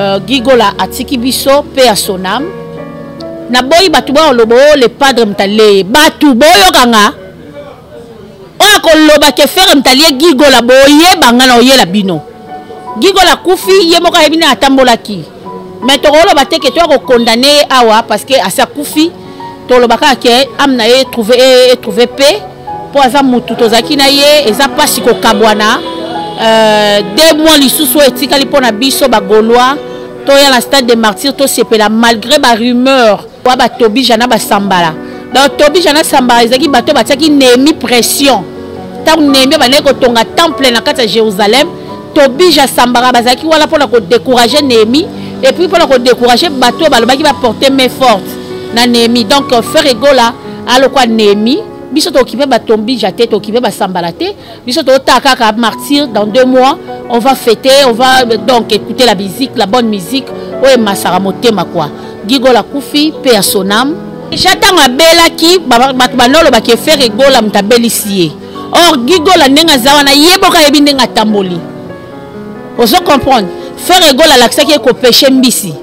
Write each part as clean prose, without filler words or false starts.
Gigola atiki biso pe à son âme. Na boyi batuba olobo le padre mtale batu boyo kanga. Oya koloba ke faire mtalier Gigola boye banga na oyela bino. Gigola kufi ye moka yebina atambola ki. Mais tokolo bateke to ko condamner awa parce que asa kufi to lobaka ke amna e trouver paix pour asa mutu tozaki na ye eza pasi ko kabwana. 2 mois lisusu etikali pona biso ba Gaulois to ya la stade de martyrs to sepela malgré ba rumeur wa ba tobi jana ba sambala donc tobi jana sambala ezaki bato batiaki nemi pression ta nemi ba neko tonga temple na kati ya Jérusalem tobi ja sambala bazaki wala pona ko décourager nemi et puis pona ko décourager bato balobaki ba porter main forte na nemi donc frère Egola alokwa nemi biso to occupé ba tombi jaté to occupé ba sambalate biso to taka ka martyr dans 2 mois on va fêter on va donc écouter la musique la bonne musique oye masara motema quoi Gigola kufi pe à son âme j'attends abela ki bato banolo ba ke faire Egola mtabelisier or Gigola ndenga zawana yeboka yebi ndenga tamboli ozo comprendre faire Egola l'accès ko péché mbisi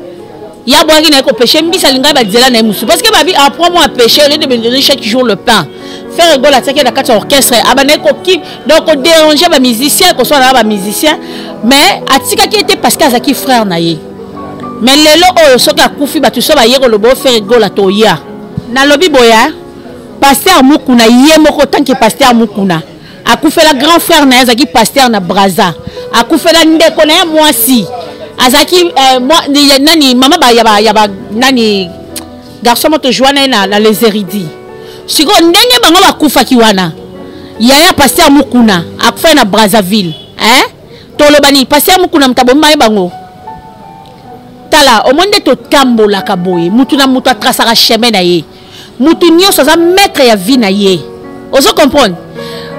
ya boaki na ko péché mbisi alinga ba dizela na musu parce que babi apprends-moi à pécher au lieu de me donner chaque jour le pain. Faire Egola teke na kati orchestre abane ko ki donc déranger ba musicien ko soit na ba musicien mais atika ki était parce que azaki frère na ye mais lelo oyo soka kufi batu so ba yeko lobo faire Egola to ya na lobi boya pasteur Mukuna ye moko tant que pasteur Mukuna akufela grand frère na azaki pasteur na Braza akufela ndeko na mwasi azaki nani mama ba yaba nani garçon moto joana na les érudits siko ndenge bango bakufa kiwana yaya pasteur Mukuna akufa na Brazzaville tolobani pasteur Mukuna mtabomba bango tala omonde to tambola kaboye mutu na mutu atrasaka chemin na ye mutu nyonso za maître ya vie na ye ozo comprendre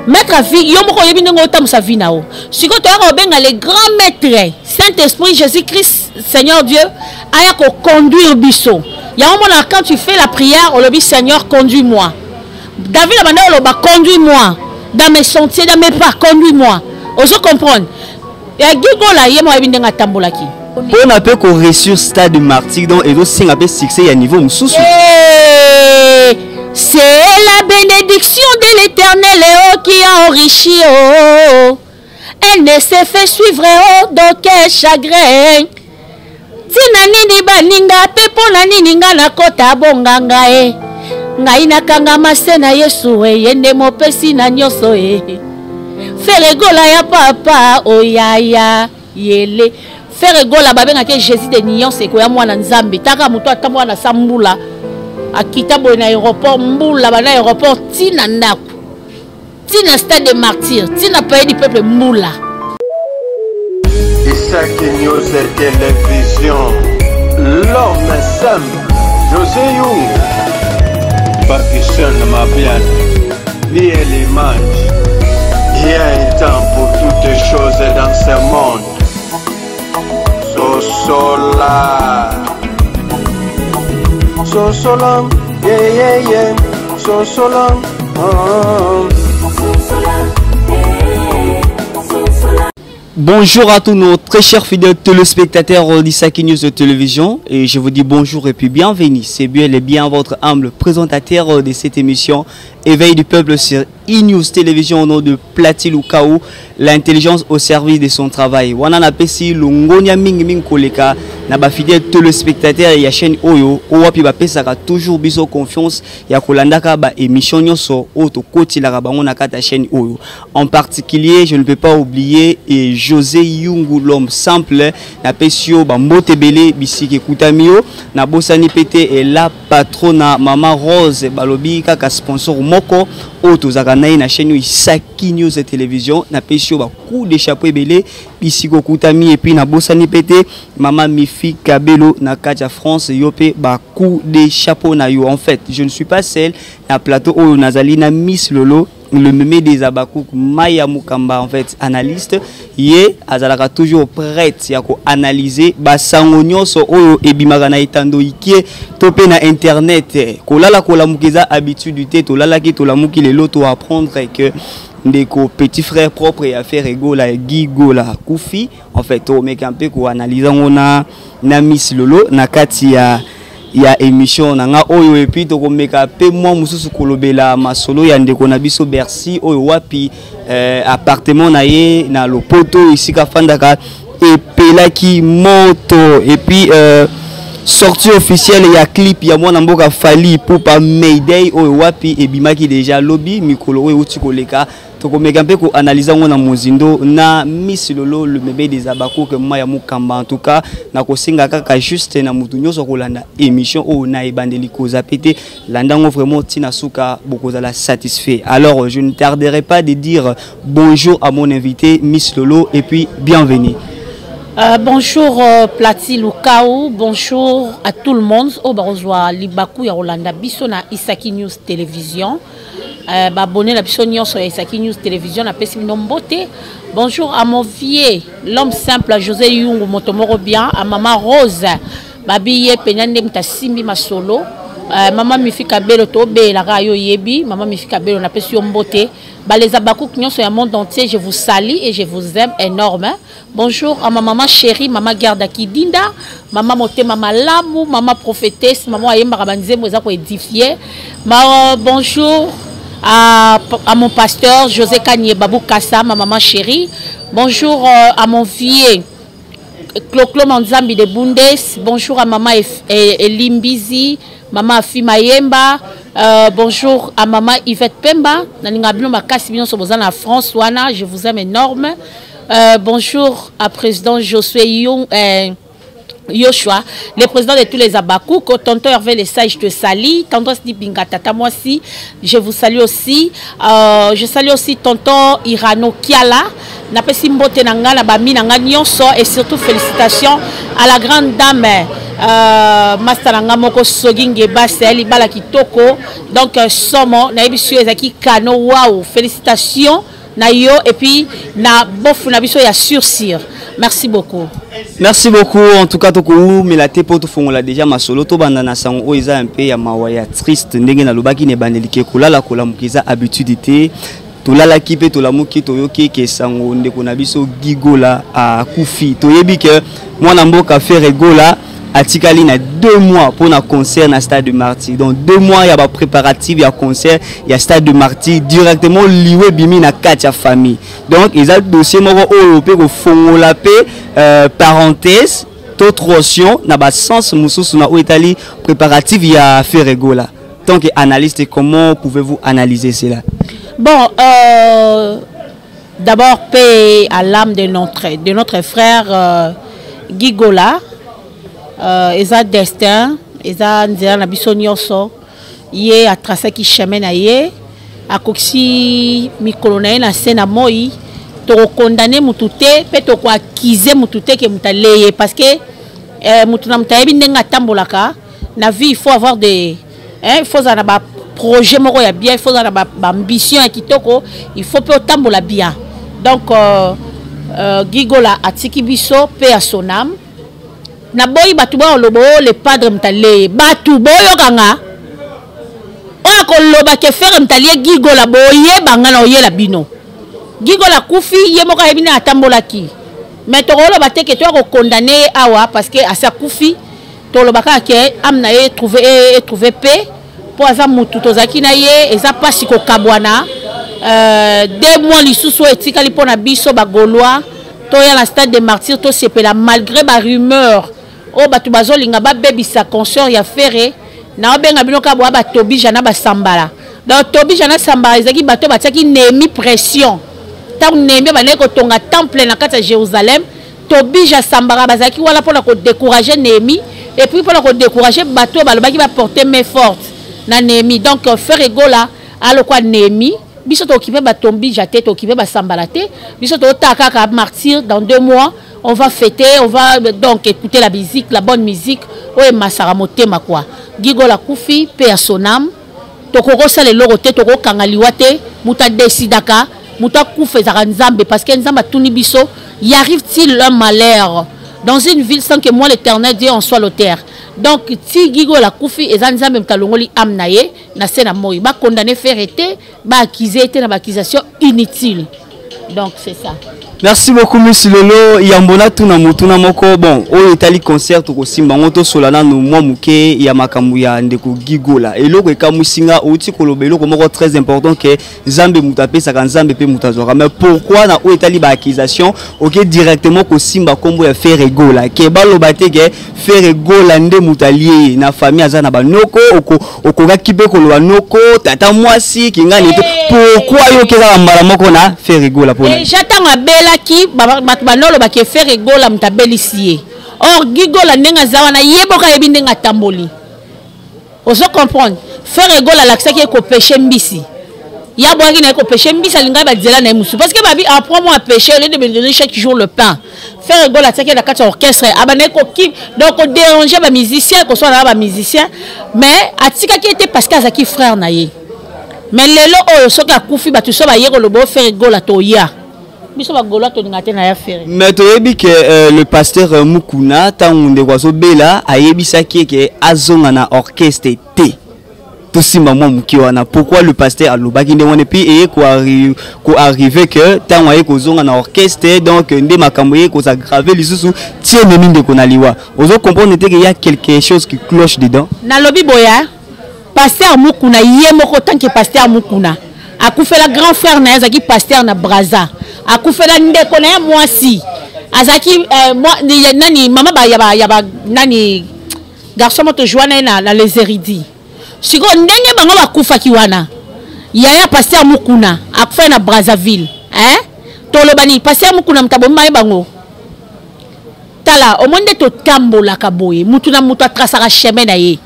maître à vie yo moko yebi ndenge otamusa vie na o siko to yaka obenga les grands maîtres Saint-Esprit Jésus-Christ Seigneur Dieu aya ko conduire biso ya omona quand tu fais la prière on le dit Seigneur conduis-moi David a demandé au conduis-moi dans mes sentiers, dans mes pas, conduis-moi. Oso comprendre. Et Gigola yemo ebindenga tambolaki. On a peu qu'on reçu stade de martyr donc et aussi un peu succès à niveau mususu. C'est la bénédiction de l'Éternel qui a enrichi oh. Elle ne s'est fait suivre oh d'aucun chagrin. Tina nini baninga pepo na nini nga na kota bonganga eh. Ngai nakanga masena Yesu yende mopesi na nyoso Faire Egola ya papa oyaya yele Faire Egola babenga ke Jésus de Nyon c'est ko ya mwana nzambe taka muto atamwa na sambula akita boy na aéroport mbula bana aéroport tina ndako tina stade de martyrs tina pays du peuple mbula Isaac News Télévision l'homme simple José Young Pakistan ma bien, ni l'image. Il y a un temps pour toutes les choses dans ce monde. Sosolam, yeah, sosolam, Bonjour à tous nos très chers fidèles téléspectateurs d'Isaac News de télévision et je vous dis bonjour et puis bienvenue. C'est bien et bien votre humble présentateur de cette émission Éveil du peuple sur E-News Télévision au nom de Plati Lukaou, l'intelligence au service de son travail. Wana na pesi longonia mingi mingi koleka na ba fidèles téléspectateurs ya chaîne Oyo owapi ba pesaka toujours biso confiance ya kolandaka ba émission nyoso auto koti la bango na kata chaîne Oyo. En particulier, je ne peux pas oublier et José Yungu l'homme simple na pesio ba mbotebele bisiki kutamio na bosani pété et la patrona Maman Rose balobi kaka sponsor moko auto zakanai na chaîne Isaac News de télévision na pesio ba coup de chapeau ebele bisiko kutami et puis na bosani pété Maman Mifi Kabelo na Katia France yope ba coup de chapeau na yo. En fait, je ne suis pas seul na plateau oyo nazali na Miss Lolo le mémé des Abakouk Maya Mukamba en fait analyste yé azalaka toujours prête ya ko analyser basango nyonso oyo ebimaka na etando ikie topé na internet kolala kola mukiza habitude te tolala ki tolamuki lelo to apprendre que ndeko petit frère propre et affaire Egola Gigola Koufi. En fait, on met un peu pour analyser na Miss Lolo na kati ya émission nanga oyo et puis to komeka pe moi mususu kolobela masolo ya ndeko na biso Bercy oyo wapi appartement na ye na Lopoto ici ka fandaka et pelaki moto et puis sortie officielle il y a clip ya mwana mboka Fally Ipupa Mayday oyo wapi et bimaki déjà lobby mikolo oyo uti koleka to komeka mpe ko analyser ngona mozindo na Miss Lolo le bébé des Abakou que moi ya mukamba en tout cas na ko singa kaka juste na mutu nyoso kolanda émission o na ebandeli ko zapete landango vraiment tina suka bokozala satisfait. Alors je ne tarderai pas de dire bonjour à mon invité Miss Lolo et puis bienvenue. Bonjour Plati Lukaou, bonjour à tout le monde. Au Barozwa Libakou ya Rolanda biso na Isaki News Télévision. Abonné la biso sur Isaki News Télévision na pesi nombote. Bonjour à mon vieux, l'homme simple José Yungu Motomoro bien, à maman Rose. Babiye penyande mtasimbi masolo. Maman mifika belo tobe la rayo yebi, maman mifika belo na pesi yombote. Les Abakou qui sont sur le monde entier, je vous salue et je vous aime énorme. Bonjour à ma maman chérie, maman Garda Kidinda, maman Mote, maman Lamou, maman prophétesse, maman Ayemba Rabanze, moi ça édifié. Bonjour à mon pasteur José Kanye Babou Kassa, ma maman chérie. Bonjour à mon vieux Clo Manzambi de Bundes. Bonjour à maman Elimbizi, maman Afi Mayemba. Bonjour à maman Yvette Pemba. En France, je vous aime énorme. Bonjour à président Josué Yoshua, le président de tous les Abakou. Tonton Hervé Les Sages, je te salue. Tonton Snipinga Tata, moi aussi, je vous salue aussi. Je salue aussi tonton Irano Kiala. Et surtout félicitations à la grande dame Masteranga Moko Soginge Basel Bala Kitoko. Donc Somo na ebisu ezaki kano waouh, félicitations na yo et puis na bof na biso ya surcir. Merci beaucoup. Merci beaucoup en tout cas toko mais la tepo to fongola déjà masolo to banda na sango o eza un peu ya mawaya triste ndenge na lobaki ne bandelike kolala kolamukiza habitude te. Tolala kipe tolamuki toyoki ke sango ndeko na biso Gigola a Koufi toyebi ke mwana mboka faire Egola atikali na 2 mois pour un concert na Stade de Martyr. Donc 2 mois il y a préparatif il y a concert il y a Stade de Martyr directement lié bimi na katia famille. Donc ils ont dossier moko européen ko fongola pe parenthèse totrotion na ba sens mususu na Italie préparatif il y a faire Egola. Donc analyste comment pouvez-vous analyser cela? Bon, d'abord, paix à l'âme de notre frère Gigola. Eza destin, eza nzela na biso nyonso. Ye a tracé qui chemin na ye. A koksi mikolo na ye na sena moi. To condamner mutute, pe to ko accuser mutute ke mutaleye parce que mutu na mutayebi ndenga tambolaka. Na vie il faut avoir des il faut avoir ba projet moko ya bien, il faut avoir ambition kitoko, il faut peu tambola bien. Donc Gigola atiki biso pe à son âme. Na boyi batu ba lobo le padre mtale batu boyo kanga. O ko loba ke faire mtale Gigola boye banga na oyela bino. Gigola Koufi ye moko yebina atambola ki. Mais to loba te ke to ko condamner awa parce que à sa Koufi to loba ka ke amna e trouver paix. Pour ça mutu tozaki na ye eza pasi ko kabwana 2 mois lisusu etikali pona biso ba Gaulois to ya la Stade de Martyr to sepela malgré ba rumeur o batu bazolinga ba bebisa concert ya ferré na obenga bino ka ba tobi jana ba sambala donc tobi jana sambala ezaki bato batiaki nemi pression tant nemi ba neko tonga temple na kata Jérusalem tobi ja sambala bazaki wala pona ko décourager nemi et puis pona ko décourager bato balobaki ba porter main forte na Némi. Donc faire Egola alors quoi Némi biso to occupé ba tombi jaté to occupé ba sambalate biso to taka Martyr dans 2 mois on va fêter, on va donc écouter la musique, la bonne musique oye masara motema quoi. Gigola Koufi paix à son âme to ko sala loro te to ko kangaliwa te muta desidaka muta Koufi za nzambe parce que nzamba tuni biso y arrive-t-il un malheur dans une ville sans que moi l'Éternel Dieu en soit l'auteur. Donc si Gigola Koufi et Zanzambe mtalongoli amnaye na sena moi ba condamner faire été ba accuser été na ba accusation inutile. Donc c'est ça. Merci beaucoup monsieur Lolo yambona tuna mutuna moko bon o etali concert ko simba ngoto solana no mwa muke ya makambu ya ndeko gigola eloko ekamusinga outi kolobelo ko moko très important que Nzambe mutapesa ka Nzambe pe mutazora mais pourquoi na o etali ba accusation OK directement ko simba kombo ya faire gola ke baloba te ke faire gola nde mutalie na famille azana banoko oko ka kibe ko lo noko tata mwasi kingani te pourquoi yo keza mbala moko na faire gola pour j'attends à bela qui banolo ba ke faire gola mtabelisie or gigola ndenga zawana yeboka yebi ndenga tamboli ozo comprendre faire gola l'accès qui ko péché mbisi ya boaki na ko péché mbisi alinga ba dizela na musu parce que babi apprends-moi à pécher au lieu de me donner chaque jour le pain faire gola l'accès qui na kati orchestre abane ko ki donc ko déranger ba musicien ko soit na ba musicien mais atika qui était parce que azaki frère na ye mais lelo oyo soka kufi ba tout ça ba yeko lo bo faire gola to ya. Mais tu sais que le pasteur Mukuna, Taounde Bela, a yebisaki que Azongana orchestre T. Tout si maman Mukiwana. Pourquoi le pasteur a l'obaki de mon épi et qu'on arrive que Taouaye Kozongana orchestre donc Nde Makamoye qu'on a gravé les sous tiens les mines de Konaliwa. Vous comprenez qu'il y a quelque chose qui cloche dedans. Na lobi boya, pasteur Mukuna yemoko tant que pasteur Mukuna. A fait la grand frère na yazaki pasteur na Braza. A fait la ndeko na mwasi. Azaki nani mama ba yaba nani garçon moto joana na les érudits. Siko ndenge bango ba kufa kiwana. Yaya pasteur Mukuna a fait na Brazzaville. Tolobani pasteur Mukuna mtabomba bango. Tala au monde to tambola kaboye. Mutu na mutu atrasaka chemin na ye.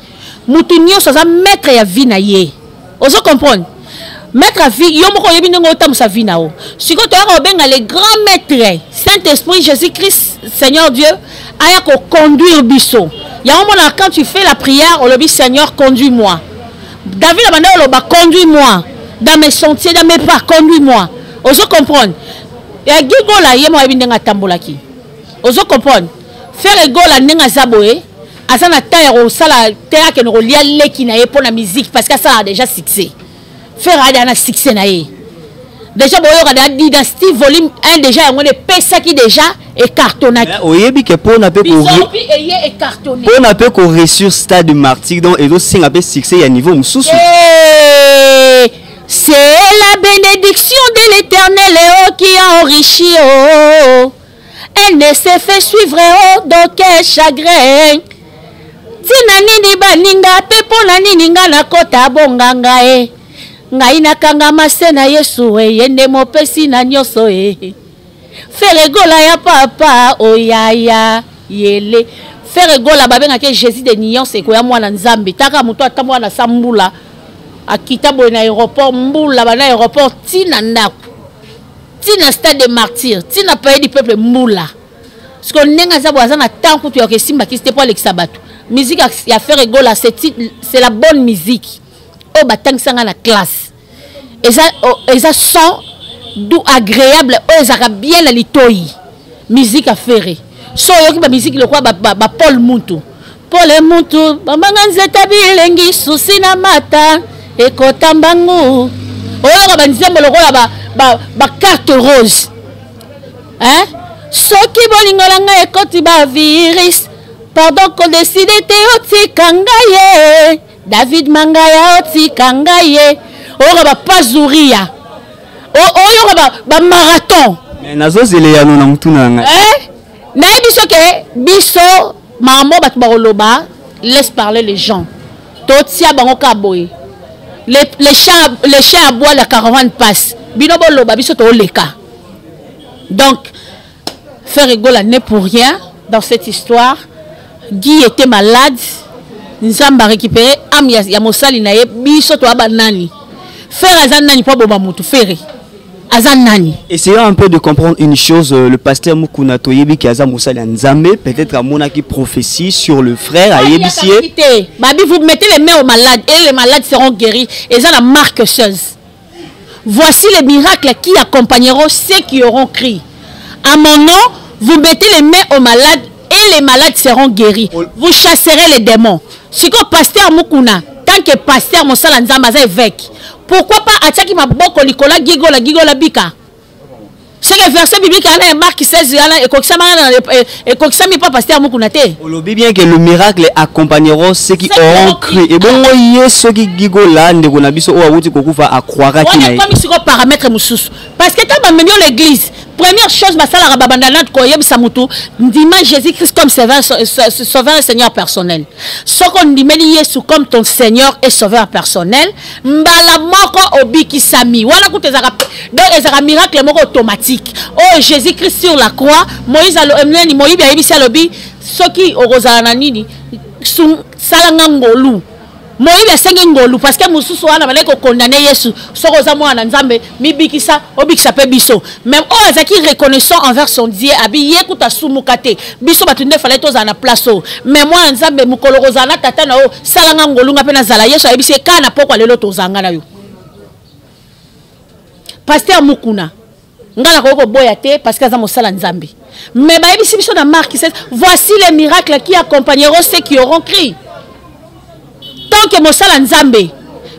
Mutu nyoso za maître ya vie na ye. Ozo comprendre? Maître à vie, yomoko yebinengo tam sa vie nao. Si quand tu as benga les grands maîtres, Saint-Esprit, Jésus-Christ, Seigneur Dieu, aya ko conduire biso. Ya moment quand tu fais la prière, on le dit Seigneur, conduis-moi. David a demandé au conduis-moi dans mes sentiers, dans mes pas, conduis-moi. Oso comprendre. Ya gigola yemo yebinenga tambolaki. Oso comprendre. Faire gola nenga zaboé, asana taero sala tera ke no lia leki na ye pour la musique parce que ça a déjà succès. Faire un succès naïe. Déjà boyo kada dynastie volume 1 déjà on est pesa qui déjà est cartonné. Oyebi que pour na pe ko réussir stade martyr donc et aussi un peu succès à niveau mususu. C'est la bénédiction de l'Éternel qui a enrichi oh. Elle ne s'est fait suivre oh donc chagrin. Tina nini baninga pepo na nini nga na kota bonganga eh. Ngai nakanga masena Yesu yende mopesi na nyoso faire gola ya papa oyaya yele faire gola babenga ke Jésus de Nyon c'est ko ya mwana Nzambe taka muto atamwa na sambula akita bo na aéroport mbula bana aéroport tina ndako tina stade de martyr tina pays du peuple mbula parce que nenga za boza na temps kutu ya kesimba ki c'était pas l'exabato musique ya faire gola c'est la bonne musique. Oh batang sanga na classe et ça son doux agréable oh ça bien la litoi musique à faire so yoki ba musique le quoi ba Paul Muntu bamanga nzeta bilengi susi na mata ekotambangu oh ba nzembo le quoi ba carte rose hein soki bolingola nga ekoti ba virus pendant qu'on décide te otikangaye David Mangaya oti kangaye ora ba pazuria ora ba marathon mais nazo zele ya no na mutuna nga na biso ke biso mamo bat baroloba laisse parler les gens totia bango ka boy les chats à bois la caravane passe bino boloba biso to leka donc faire rigoler n'est pour rien dans cette histoire. Guy était malade. Nzamba récupéré am ya mosali na ye biso to abanani faire azanani po boba mutu faire azanani. Essayons un peu de comprendre une chose. Le pasteur Mukuna toyebi ki aza mosali Nzambe peut-être amona ki prophétie sur le frère ayebisi babi vous mettez les mains aux malades et les malades seront guéris et ça la marqueuse. Voici les miracles qui accompagneront ceux qui auront crié à mon nom. Vous mettez les mains aux malades et les malades seront guéris. Vous chasserez les démons. Siko pasteur Mukuna, tant que pasteur Mosala Nzamba za évêque. Pourquoi pas ataki maboko likola gigola bika? C'est que verset biblique en Marc 16 et kokisami pas pasteur Mukuna te. On le dit bien que le miracle accompagneront ceux qui auront cru. Et bon ceux qui gigola ndekona biso o awuti kokufa akroira ki na. On a comme siko paramètre mususu. Parce que quand même l'église, première chose basala rabandana ko yebisa mutu ndima Jésus-Christ comme sauveur et Seigneur personnel. Soko ndimeli Yesu comme ton Seigneur et sauveur personnel, mbala moko obiki sami. Wala kutezaka donc ezaka miracle moko automatique. Oh Jésus-Christ sur la croix, Moïse Moïse a yebisa lobi soki orozala na nini salanga ngolu. Moïse a sengi ngolu parce que mususu wana baleko condamner Yesu soko za mwana nzambe mibikisa obikisa pe biso. Même oh ezaki reconnaissant envers son Dieu abi yekuta sumukate biso batunde fallait toza na place o. Mais moi nzambe mukolo kozana tata na o salanga ngolu ngape na zala Yesu ayebise kana poko lelo tozanga na yo. Pasteur Mukuna ngala koko boyate parce que za mosala nzambe. Mais ba yebisi biso na Marc 16, voici les miracles qui accompagneront ceux qui auront crié. Tant que Mosala Nzambe,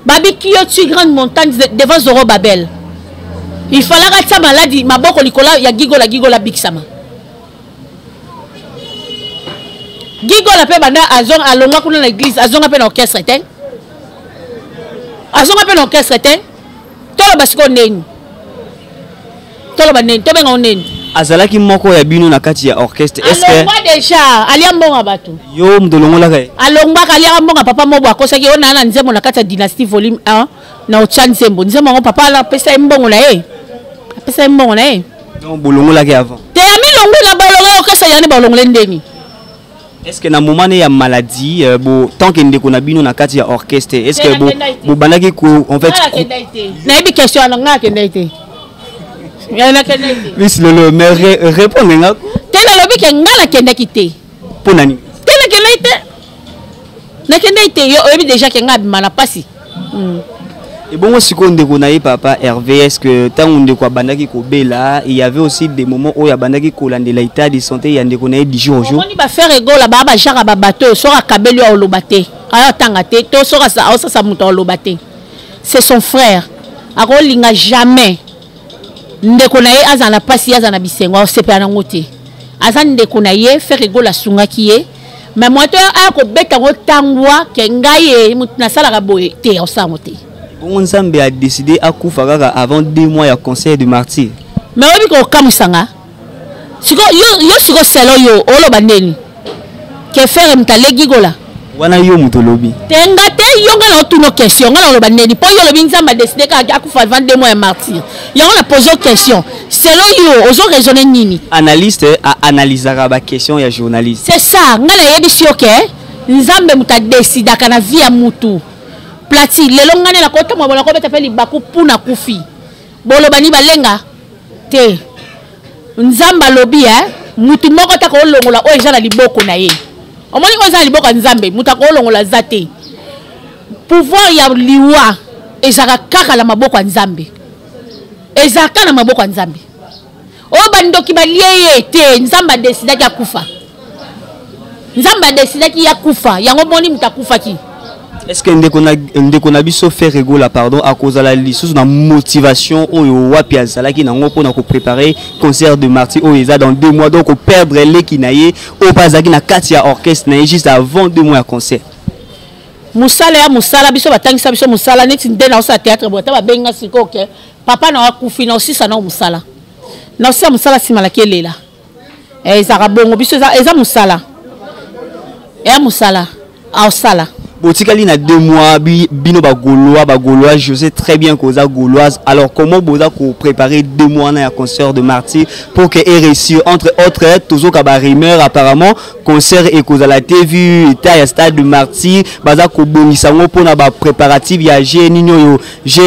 Babi qui tu grande montagne devant Zorobabel. Il fallait que ça maladie, ma boko likola ya gigola biksama. Gigola pe banda azon alonga kuna na église, azonga pe na orchestre ten. Azonga pe na orchestre ten. Tolo basiko neni. Tolo banen, to benga neni. Azalaki moko ya bino na kati ya orchestre. Est-ce que moi déjà aliambonga batu yo mdolongola kai alongba kaliambonga papa mobo akosaki ona na nzembo na kati ya dynastie volume 1 na ochan nzembo nzembo ngo papa la pesa mbongo na ye pesa mbongo na ye donc bolongola kai avant te ami longo na bolongo okesa yani bolongo ndeni. Est-ce que na moment ya maladie bo tant que ndeko na bino na kati ya orchestre est-ce que bo bandaki ko en fait na ebi question na ngaka ndaite yana kendaki Miss Lolo mais répondre nga tena lobi ke ngala kendaki te pona ni tena kendaki na kendaki yo ebi déjà ke ngabi mana pasi et bon siko ndeko na ye papa Hervé est-ce que tant ndeko abandaki ko bela il y avait aussi des moments où ya bandaki ko landela état de santé ya ndeko na ye du jour au jour on va faire égola baba jara babato sora kabelu ya olobate aya tangate to sora sa muto olobate c'est son frère akolinga jamais ndeko na ye azana pasi azana bisengo osepela na ngote azana ndeko na ye faire égola sungaki ye mais moi to akobeta ngo tangwa ke ngaye na sala ka boye te osangote. Bon Nzambe a décidé à kufa kaka avant 2 mois ya concert de martyr. Mais obi ko kamusanga siko yo siko selo yo oloba ndeni ke faire mtalegi gola wana yo muto lobi tenga te yo ngala otuno question ngala oloba ndeni po yo lobi Nzambe a décidé ka akufa avant 2 mois ya martyr yo na poser question selo yo ozo raisonner nini analyste a analysera ba question ya journaliste c'est ça ngala yebi si OK Nzambe muta décide kana vie ya mutu plati lelo ngane la kota mwa ko beta pe libaku puna kufi bolo bani balenga te Nzamba lobi mutu moko ta ko longola o eza na liboko na ye omoni ko eza liboko Nzambe muta ko longola zate pouvoir ya liwa ezaka kaka la maboko Nzambe ezaka na maboko Nzambe o bandoki balie te Nzamba décida ki akufa Nzamba décida ki yakufa yango boni mutakufa ki. Est-ce que ndeko na biso faire rigola pardon à cause de la lisusu na motivation oyo wapi azalaki nango pona ko préparer concert de martyr oyo eza dans 2 mois donc perdre les kinaye o bazaki na kati ya orchestre na juste avant 2 mois ya concert. Musala ya musala biso batangisa biso musala neti ndena osa théâtre bota ba benga siko ke papa na wakufi na osisa na musala. Na osisa musala simala kelela. Ezaka bongo biso eza musala. Ya musala a osala. Botikali na 2 mois bino ba Gaulois je sais très bien que za Gauloise alors comment boza ko préparer 2 mois na concert de martyr pour que ait réussi entre autres toujours ka ba rumeur apparemment concert et cause la TV état ya stade de martyr baza ko bonisa ngo pona ba préparatif ya G nino G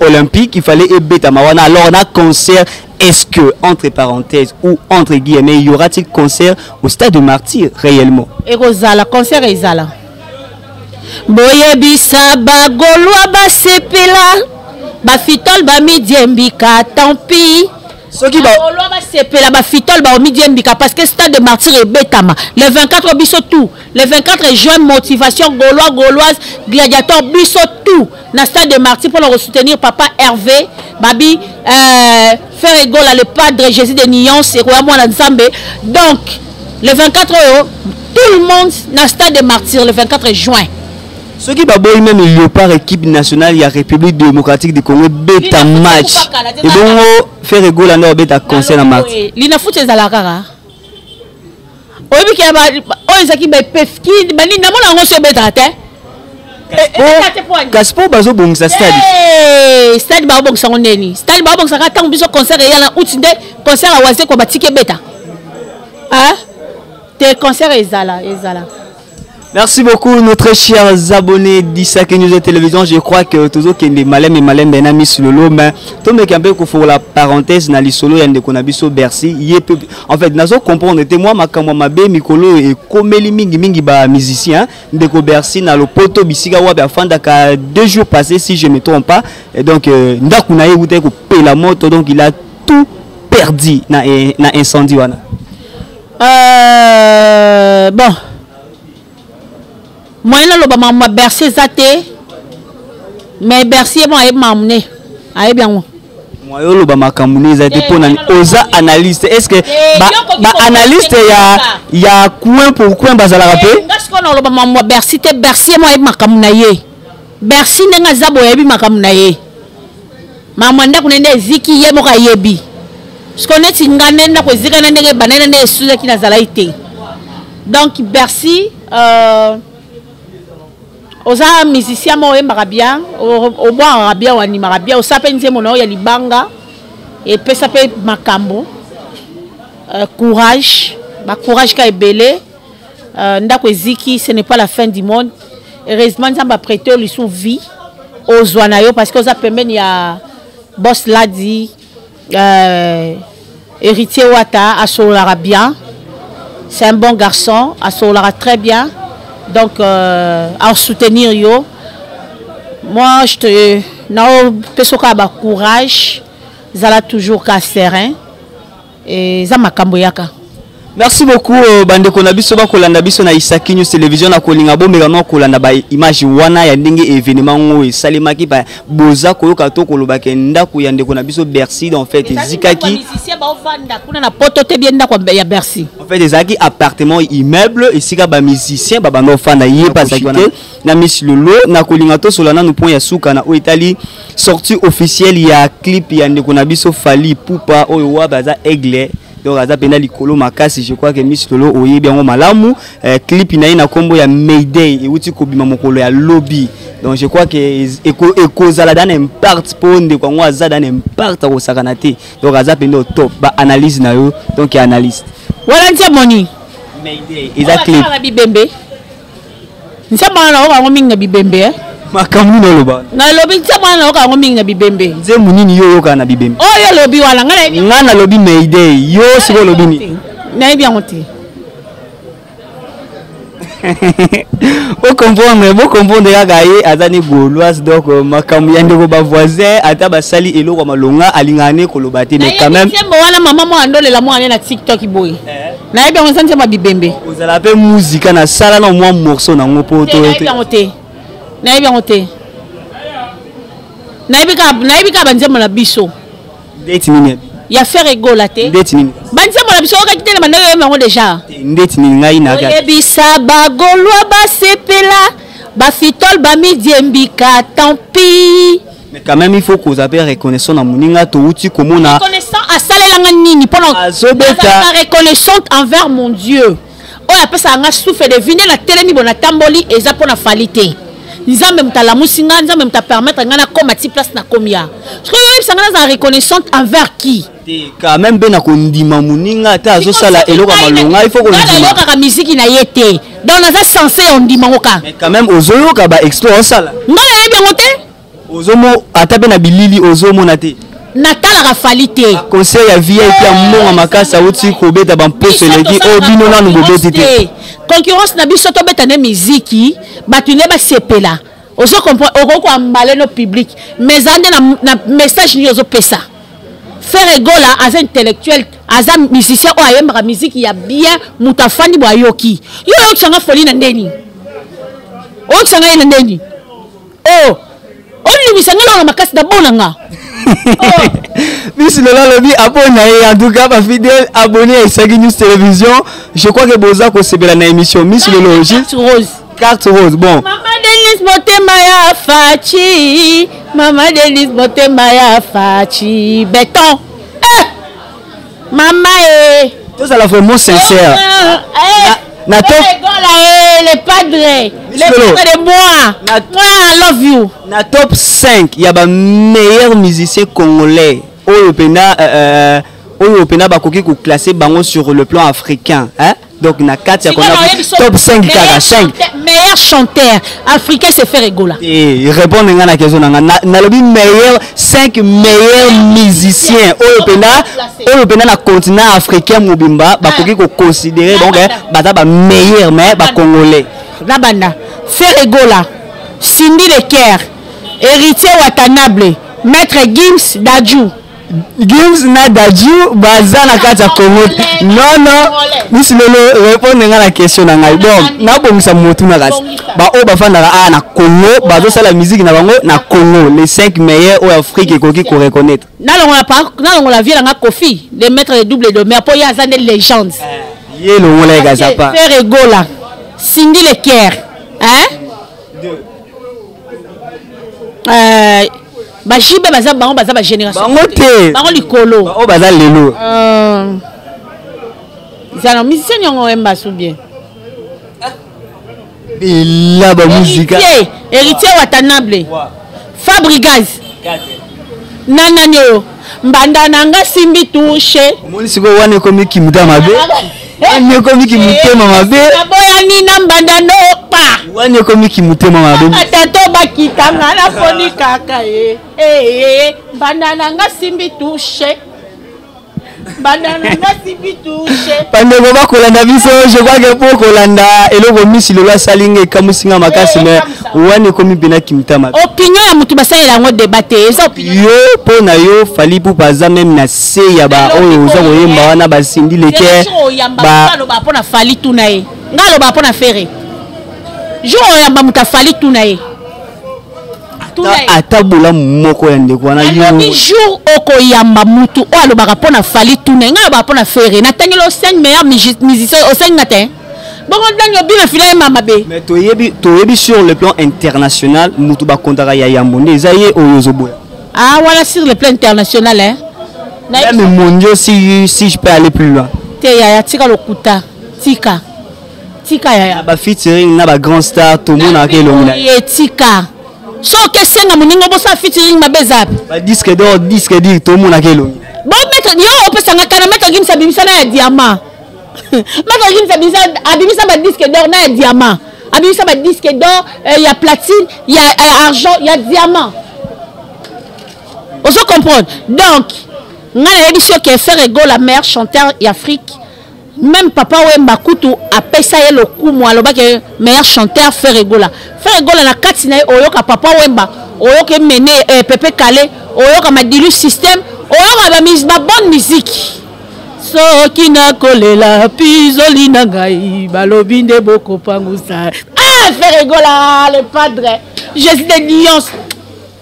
olympique il fallait ebeta mawana alors na concert. Est-ce que, entre parenthèses ou entre guillemets, y aura-t-il concert au stade de martyr réellement? Et Rosala, concert et Zala. Boye bisa ba Gaulois ba sepela ba fitol ba midiembika tant pis Ce qui va sepela ba fitol ba omidiembika parce que stade de martyr et betama le 24 biso tout le 24 juin motivation gauloise gladiateur biso tout na stade de martyr pour le soutenir papa Hervé babi faire égale le padre Jésus de Nyon c'est quoi moi na Nzambe donc le 24 tout le monde na stade de martyr le 24 juin. Ce qui va boire même le par équipe nationale il y a République démocratique du Congo beta match et donc faire égale à beta concert en match lina foot ezala kaka oyebi ki ba oyezaki ba pefki bani na mona ngo se beta te Gaspo bazo bongisa stade stade ba bongisa ngoneni stade ba bongisa ka tango biso concert ya na outinde concert a waze ko batike beta hein te concert ezala. Merci beaucoup nos très chers abonnés d'Isaki News Télévision. Je crois que toujours qu'il est malin ben mis sur le lot mais tout me camper ko pour la parenthèse na li solo yande ko na biso Bercy en fait nazo comprendre était moi makamwa mabe mikolo et komeli mingi ba musicien ndeko Bercy na lo poto bisika wa ba fanda ka 2 jours passés si je me trompe pas et donc ndaku na yebute ko payer la moto donc il a tout perdu na incendie wana bon moi là le ma Bercy zate mais Bercy bon aye mamne aye bien moi yo lo ba makamune zate pour oza analyste est-ce que ba analyste ya coin pour coin bazala rapé est-ce qu'on lo ba ma Bercy te Bercy moi aye makamuna ye Bercy ndenga zabo yebi makamuna ye mama nda kunende ziki ye mo ka yebi ce qu'on est ngane nda ko zika na ndenge banana ne suza ki na zala ite donc Bercy oza musicien mo yembaka bien au bois bien ou animaka bien osape nze mono ya libanga et pesa pe makambo courage ka ebele ndako eziki ce n'est pas la fin du monde heureusement nzamba a prêté lui son vie ozwa na yo parce que oza pembeni ya boss ladi héritier wata asolaka bien c'est un bon garçon asolaka très bien. Donc, à soutenir yo, moi je te n'ai courage, zala toujours ka serein et za makambo yaka. Merci beaucoup bande konabiso ba kolanda biso na Isaki News Télévision na kolinga bomela no kolanda ba image wana ya ndenge événement ngo esalemaki ba boza koyoka to koloba ke ndako ya ndeko na biso Bercy en fait ezikaki musicien ba ofanda kuna na poto te bien ndako ya Bercy en fait ezaki appartement immeuble esika ba musicien ba bando ofanda yé pas zakite na Miss Lolo na kolinga to solana no point ya suka na o Italie sortie officielle ya clip ya ndeko na biso Fally Ipupa oyo wa baza aigle. Donc aza pena likolo makasi je crois que Miss Lolo oye bien malamu clip na kombo ya Mayday et uti kobima mokolo ya lobby donc je crois que eko zala dan impact ponde kwa ngwa za dan impact ko sakanate donc aza pena top ba analyse na yo donc analyste wala ntia moni Mayday eza clip na bibembe nsema na oka ngominga bibembe makamuni no loba na lobi nsema na oka ngominga bibembe nze munini yo yoka na bibembe oyo lobi wala ngana lobi Mayday yo siko lobi ni na bien monté Vous comprenez gagné azani gauloise donc makambu yande ko ba voisin ata ba sali elo kwa malonga alingane ko lobate mais quand même c'est wala mama mo andole la mo ane na TikTok boy na bien on sente ma bibembe vous allez pe musique na sala na mo morceau na ngo poto na bien monté na bika banzema na biso date nini ya faire égolate date nini banzema na biso ka kitele mandayo yango déjà date nini ngai na ka ebisa bagolwa basepela bafitol bamidiembika tant pis mais quand même il faut qu'on appelle reconnaissant na muninga to uti komona reconnaissant à salelanga nini pendant reconnaissante envers mon Dieu oya pesa nga souffle de venir la telemi bona tamboli eza pona falite nzambe mutala musinga nzambe muta permettre nga na koma ti place na komia je crois sanga na reconnaissante envers qui quand même ben akondima muninga ta zo sala eloko malonga il faut qu'on dise na ka musique na yete donc na censé on ndima ngoka mais quand même ozoyo ka ba explore sala ngala yebi ngote ozomo atape na bilili ozomo na te natala ka falite conseil ya vie et ya mbonga makasa uti ko beta ba mposo leki obino na ngobeti te concurrence na biso to beta na musique batu ne ba sepela ozo comprendre oko ko ambale no public mais ande na message ni ozo pesa Faire Egola, aza intellectuel, aza musicien, ou ayembra musique, il y a bien, moutafani boyoki. Yo, tu sanga folie nandeni. Oh, tu sanga nandeni. Oh, lui, sanga la makasi d'abonanga. Miss Lola Lobi, abonné, en tout cas, ma fidèle abonné à Isagi News Télévision. Je crois que Boza ko sebe la émission. Miss Lola, carte rose. Carte rose, bon. Maman Denise Motema ya Fachi. Maman Denise Motema ya Fachi. Béton. Maman Tout ça là vraiment sincère. Na top les padres. Les padres de moi. Moi I love you. Na top 5, il y a ba meilleur musicien congolais. Oyo pena ba koki ko classer bango sur le plan africain, hein? Donc na 4 il y a top 5 kaka 5. Meilleur chanteur africain c'est Faire Egola. Et répondre à la question na lobi meilleur 5 meilleurs musiciens oyo pena na continent africain mobimba ba koki ko considérer donc bata ba meilleur mais ba congolais. La banda Faire Egola, Cindy Leker, Héritier Watanabe, Maître Gims Dadju. Gims na Dadju baza na kati ya Congo. Non, Miss Lolo répondre à la question na ngai. Bon, na bongisa motu na kasi. Ba o bafanda na Congo, bazo sala musique na bango na Congo, les 5 meilleurs au Afrique et koki ko reconnaître. Na on la vie na Kofi, de mettre les doubles de mer pour y avoir des légendes. Yé le ngolé gazapa. Faire Egola, Cindy Leker, hein? Bajibe baza bango baza ba génération. Bango te. Bango likolo. Bango baza lelo. Zana musicien nyongo emba sou bien. Bila ba musique. Héritier Watanabe. Fabrigaz. Nana nyo. Mbanda nanga simbi touche. Omoni siko wane komi kimuta mabe. Wane komi kimutema mabe. Boya nina mbanda no pa. Wane komi kimutema mabe. Tato bakitanga na foni kaka mbanda nanga simbi touche. Mbanda nanga simbi touche. Pandeko ba kolanda biso, je crois que pour kolanda eloko Miss Lola salinga kamusinga makasi mais wane komi bina kimuta mabe. Opinion ya mutu basala ngo débattre. Eza opinion. Yo po na yo fali pour baza même na se ya ba oyo uza koyemba wana ba Cindy Leker. Ba ba pona fali tunaye. Ngalo ba pona Fere. Jo yamba muta fali tunaye. Atabula moko ya ndeko wana yo. Le jour oko yamba mutu o alobaka pona fali tunaye. Ngalo ba pona Fere. Na tangelo 5 meilleurs musiciens au 5 matin. Bon danyo bien filé mama be. Mais toyebi sur le plan international mutu ba kontaka ya yambonde ezaye oyozo boya. Ah voilà sur le plan international hein. Même mondial si je peux aller plus loin. Te ya tika lokuta. Tika ya. Ba featuring na ba grand star tout monde a kelonga. Tika. So que senga muningo bosa featuring mabezap. Ba disque d'or tout monde a kelonga. Bon mettre yo opesanga kana mettre gimsa bimisa na diamant. Mettre gimsa abimisa ba disque d'or na diamant. Abimisa ba disque d'or, il y a platine, il y a argent, il y a diamant. On se comprend. Donc, ngala édition qui Faire Egola meilleur chanteur d'Afrique. Même Papa Wemba Kutu a payé le coup moi le que meilleur chanteur Faire Egola. Faire Egola na katina oyoka Papa Wemba, oyoka mené Pepe Kale, oyoka Madilu système, oyoka ba bonne musique. So qui na kolela pizoli na ngai balobi nde boko pangusa. Ah Faire Egola le padre. Jésus de Lyon.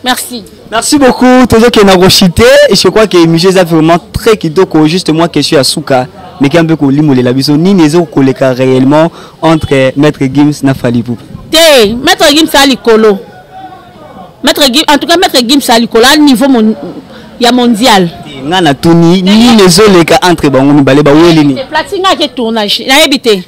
Merci. Merci beaucoup, toujours qui n'a rochité et je crois que Michel est vraiment très kitoko juste moi qui suis à Souka mais qui un peu colimo les labiso ni les autres collègues réellement entre Maître Gims na Falipou. Té, Maître Gims à l'icolo. Maître Gims en tout cas Maître Gims à l'icolo à niveau ya mondial. Ngana tuni ni les autres entre bango mibale ba welini. C'est platinga qui tournage. Na habité.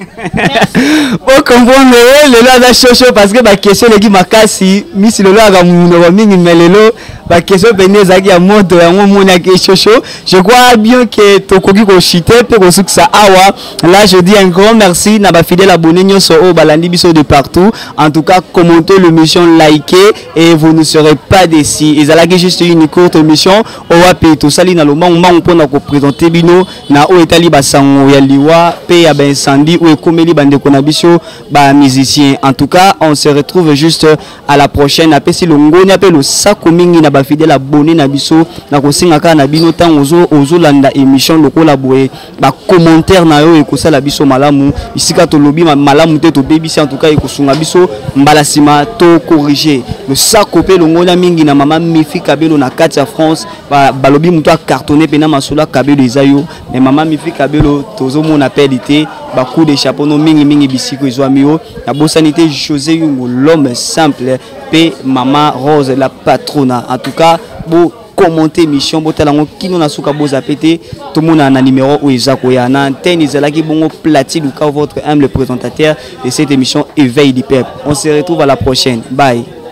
Pour comprendre le là da chocho parce que ba question les qui makasi Miss Lolo aga muno ba mingi melelo ba question beneza ki ya moto ya ngomona ki chocho. Je crois bien que tokoki ko chiter pe ko suksa awa. Là je dis un grand merci na ba fidèle abonné nyoso o balandi biso de partout. En tout cas, commentez l'émission, likez et vous ne serez pas déçus. Ezalaki juste une courte émission. O wa pe to sali na lombangu mpona ko présenter bino na o etali basango ya liwa pe ya incendie ou ekomeli bandeko na biso ba musicien. En tout cas, on se retrouve juste à la prochaine. Apesi longoni apel le sako mingi na ba fidèle abonné na biso na ko singaka na bino tan ozo landa émission lokola boye ba commentaire na yo ekosala biso malamu isika to lobi malamu te to bebisi. En tout cas ekosunga biso mbala sima to corriger le sako pe longoni mingi na mama Mifi Kabelo na kati ya France balobi muto a cartonné pena masula Kabelo ezayo mais mama Mifi Kabelo tozo mon appelité ba coup de chapeau no mingi bisiko ezwamio na bosanité José Yungo l'homme simple pe mama Rose la patrona. En tout cas bo commenter mission botalango kino na suka boza pété tout le monde a un numéro où ezako ya na antenne ezalaki bongo platine ou votre humble présentateur de cette émission Éveil du peuple. On se retrouve à la prochaine. Bye.